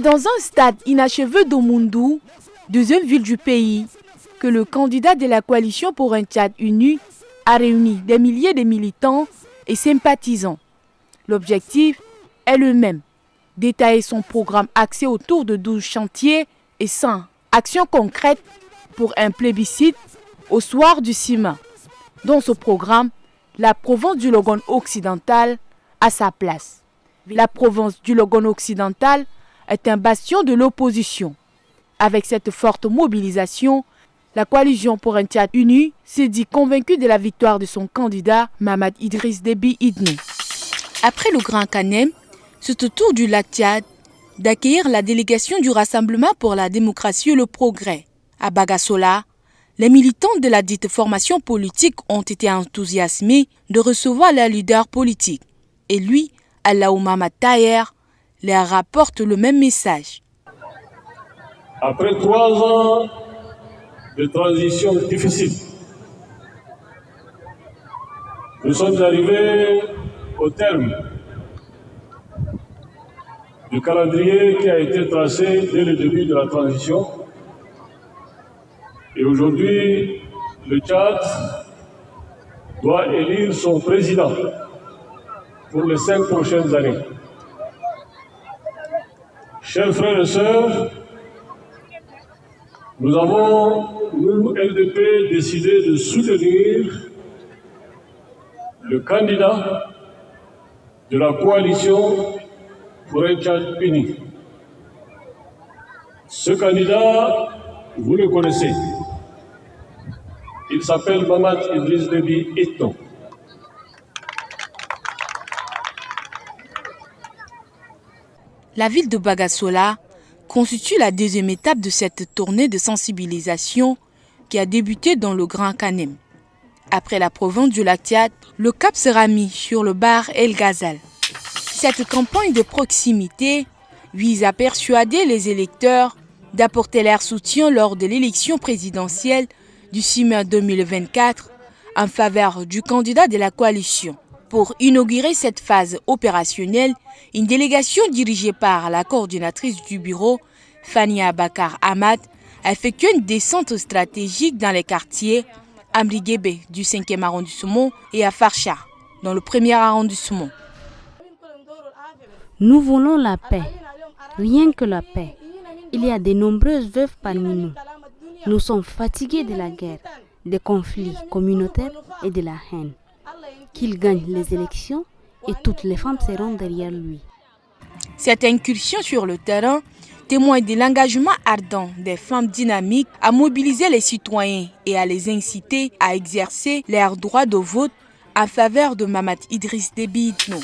dans un stade inachevé d'Omoundou, deuxième ville du pays, que le candidat de la coalition pour un Tchad uni a réuni des milliers de militants et sympathisants. L'objectif est le même, détailler son programme axé autour de 12 chantiers et 100 actions concrètes pour un plébiscite au soir du 6 mai. Dans ce programme, la province du Logone occidental a sa place. La province du Logone occidental est un bastion de l'opposition. Avec cette forte mobilisation, la coalition pour un Tchad uni s'est dit convaincue de la victoire de son candidat Mahamat Idriss Déby Itno. Après le Grand Kanem, c'est au tour du lac Tchad d'accueillir la délégation du Rassemblement pour la démocratie et le progrès. À Bagassola, les militants de la dite formation politique ont été enthousiasmés de recevoir leur leader politique. Et lui, Allahou Mahamat Taher, leur rapporte le même message. Après 3 ans de transition difficile, nous sommes arrivés au terme du calendrier qui a été tracé dès le début de la transition. Et aujourd'hui, le Tchad doit élire son président pour les 5 prochaines années. Chers frères et sœurs, nous avons, nous, LDP, décidé de soutenir le candidat de la coalition pour un Tchad uni. Ce candidat, vous le connaissez. Il s'appelle Mahamat Idriss Déby Itno. La ville de Bagassola constitue la deuxième étape de cette tournée de sensibilisation qui a débuté dans le Grand Kanem. Après la province du lac Tchad, le cap sera mis sur le bar El Ghazal. Cette campagne de proximité vise à persuader les électeurs d'apporter leur soutien lors de l'élection présidentielle du 6 mai 2024 en faveur du candidat de la coalition. Pour inaugurer cette phase opérationnelle, une délégation dirigée par la coordinatrice du bureau, Fania Bakar Ahmad, a effectué une descente stratégique dans les quartiers Amriguébé du 5e arrondissement et à Farcha, dans le 1er arrondissement. Nous voulons la paix, rien que la paix. Il y a de nombreuses veuves parmi nous. Nous sommes fatigués de la guerre, des conflits communautaires et de la haine. Qu'il gagne les élections et toutes les femmes seront derrière lui. Cette incursion sur le terrain témoigne de l'engagement ardent des femmes dynamiques à mobiliser les citoyens et à les inciter à exercer leur droit de vote en faveur de Mahamat Idriss Déby Itno.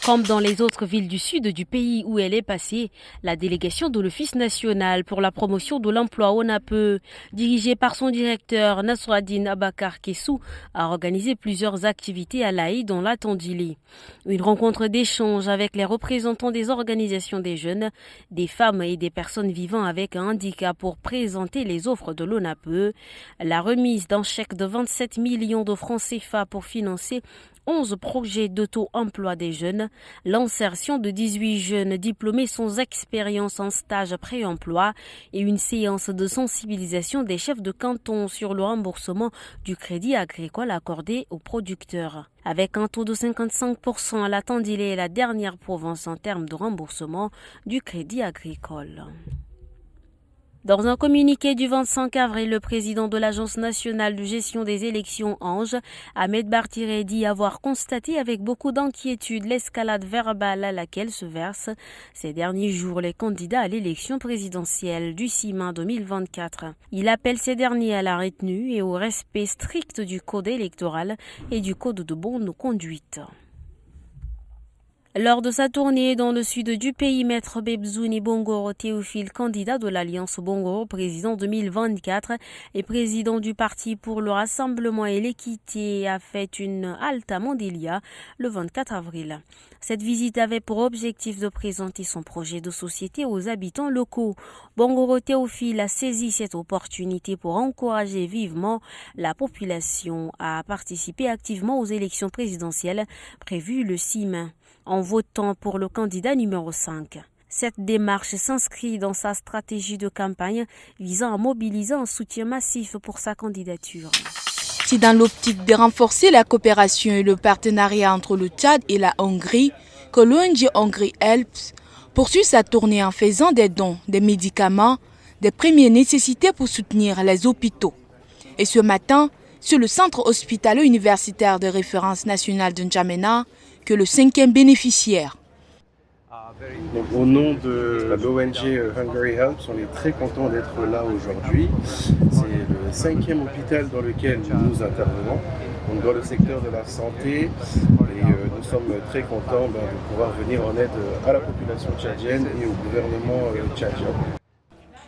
Comme dans les autres villes du sud du pays où elle est passée, la délégation de l'Office national pour la promotion de l'emploi ONAPE, dirigée par son directeur Nassourdine Abakar Kessou, a organisé plusieurs activités à l'Aï dans la Tandili. Une rencontre d'échange avec les représentants des organisations des jeunes, des femmes et des personnes vivant avec un handicap pour présenter les offres de l'ONAPE, la remise d'un chèque de 27 millions de francs CFA pour financer 11 projets d'auto-emploi des jeunes, l'insertion de 18 jeunes diplômés sans expérience en stage pré-emploi et une séance de sensibilisation des chefs de canton sur le remboursement du crédit agricole accordé aux producteurs. Avec un taux de 55%, la Tandil est la dernière province en termes de remboursement du crédit agricole. Dans un communiqué du 25 avril, le président de l'Agence nationale de gestion des élections ANGE, Ahmed Bartiré, dit avoir constaté avec beaucoup d'inquiétude l'escalade verbale à laquelle se versent ces derniers jours les candidats à l'élection présidentielle du 6 mai 2024. Il appelle ces derniers à la retenue et au respect strict du code électoral et du code de bonne conduite. Lors de sa tournée dans le sud du pays, Maître Bebzouni Bongoro Théophile, candidat de l'Alliance Bongoro, président 2024 et président du Parti pour le Rassemblement et l'Équité, a fait une halte à Mandélia le 24 avril. Cette visite avait pour objectif de présenter son projet de société aux habitants locaux. Bongoro Théophile a saisi cette opportunité pour encourager vivement la population à participer activement aux élections présidentielles prévues le 6 mai. En votant pour le candidat numéro 5. Cette démarche s'inscrit dans sa stratégie de campagne visant à mobiliser un soutien massif pour sa candidature. C'est dans l'optique de renforcer la coopération et le partenariat entre le Tchad et la Hongrie que l'ONG Hongrie Helps poursuit sa tournée en faisant des dons, des médicaments, des premières nécessités pour soutenir les hôpitaux. Et ce matin, c'est le centre hospitalo-universitaire de référence nationale de N'Djamena que le 5e bénéficiaire. Donc, au nom de l'ONG Hungary Helps, on est très content d'être là aujourd'hui. C'est le 5e hôpital dans lequel nous intervenons, donc dans le secteur de la santé. Et nous sommes très contents de pouvoir venir en aide à la population tchadienne et au gouvernement tchadien.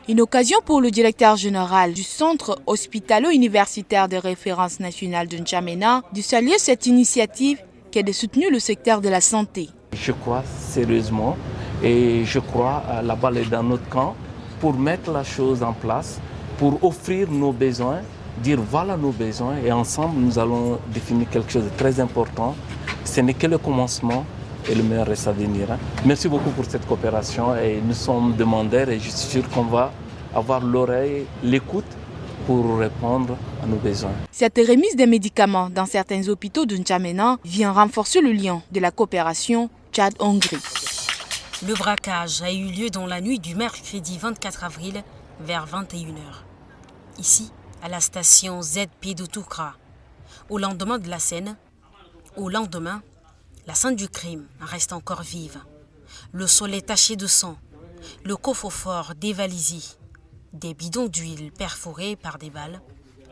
Une occasion pour le directeur général du centre hospitalo-universitaire de référence nationale de N'Djamena de saluer cette initiative qui a soutenu le secteur de la santé. Je crois sérieusement et je crois la balle est dans notre camp pour mettre la chose en place, pour offrir nos besoins, dire voilà nos besoins et ensemble nous allons définir quelque chose de très important. Ce n'est que le commencement et le meilleur reste à venir. Merci beaucoup pour cette coopération et nous sommes demandeurs et je suis sûr qu'on va avoir l'oreille, l'écoute pour répondre à nos besoins. Cette remise des médicaments dans certains hôpitaux de N'Djamena vient renforcer le lien de la coopération Tchad-Hongrie. Le braquage a eu lieu dans la nuit du mercredi 24 avril vers 21h. Ici, à la station ZP de Toukra. Au lendemain de la scène, la scène du crime reste encore vive. Le sol est taché de sang, le coffre-fort dévalisé, des bidons d'huile perforés par des balles.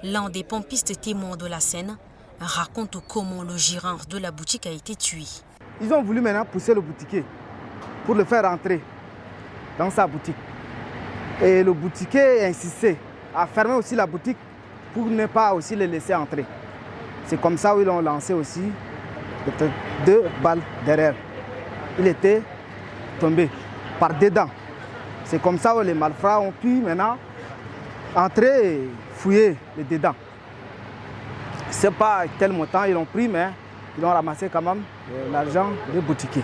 L'un des pompistes témoins de la scène raconte comment le gérant de la boutique a été tué. Ils ont voulu maintenant pousser le boutiquier pour le faire entrer dans sa boutique. Et le boutiquier a insisté à fermer aussi la boutique pour ne pas aussi le laisser entrer. C'est comme ça qu'ils l'ont lancé aussi. 2 balles derrière. Il était tombé par dedans. C'est comme ça que les malfrats ont pu maintenant entrer et fouiller les dedans. Ce n'est pas tel montant ils l'ont pris, mais ils ont ramassé quand même l'argent des boutiquiers.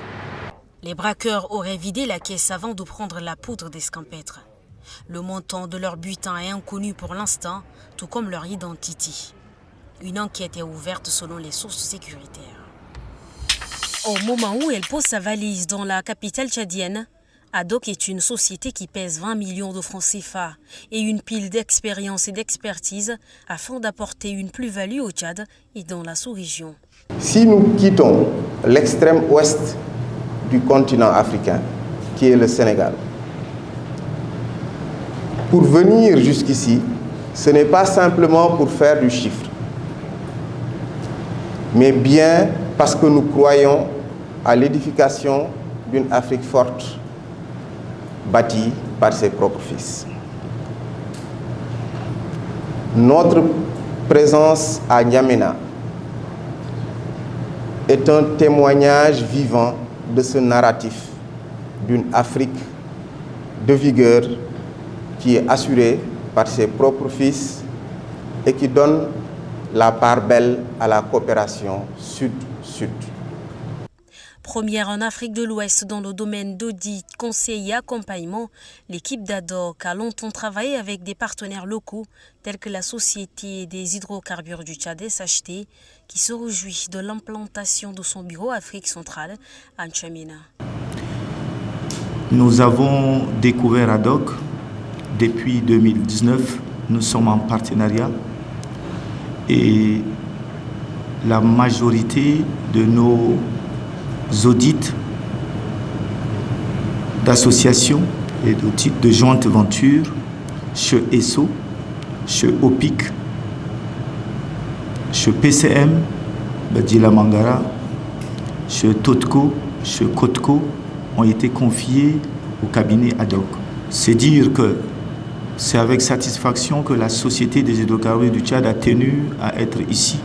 Les braqueurs auraient vidé la caisse avant de prendre la poudre d'escampêtre. Le montant de leur butin est inconnu pour l'instant, tout comme leur identité. Une enquête est ouverte selon les sources sécuritaires. Au moment où elle pose sa valise dans la capitale tchadienne, ADOC est une société qui pèse 20 millions de francs CFA et une pile d'expérience et d'expertise afin d'apporter une plus-value au Tchad et dans la sous-région. Si nous quittons l'extrême ouest du continent africain, qui est le Sénégal, pour venir jusqu'ici, ce n'est pas simplement pour faire du chiffre, mais bien parce que nous croyons à l'édification d'une Afrique forte, bâtie par ses propres fils. Notre présence à N'Djamena est un témoignage vivant de ce narratif d'une Afrique de vigueur qui est assurée par ses propres fils et qui donne la part belle à la coopération sud-sud. Première en Afrique de l'Ouest dans le domaine d'audit, conseil et accompagnement, l'équipe d'ADOC a longtemps travaillé avec des partenaires locaux tels que la Société des hydrocarbures du Tchad SHT qui se réjouit de l'implantation de son bureau Afrique centrale à N'Djamena. Nous avons découvert ADOC depuis 2019. Nous sommes en partenariat et la majorité de nos audits d'associations et d'audits de jointe venture chez ESSO, chez OPIC, chez PCM, Badila Mangara, chez Totco, chez Kotco ont été confiés au cabinet ADOC. C'est dire que c'est avec satisfaction que la Société des hydrocarbures du Tchad a tenu à être ici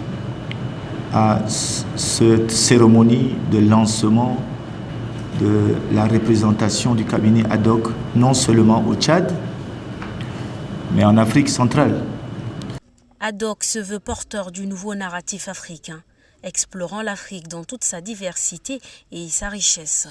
à cette cérémonie de lancement de la représentation du cabinet ADOC, non seulement au Tchad, mais en Afrique centrale. ADOC se veut porteur du nouveau narratif africain, explorant l'Afrique dans toute sa diversité et sa richesse.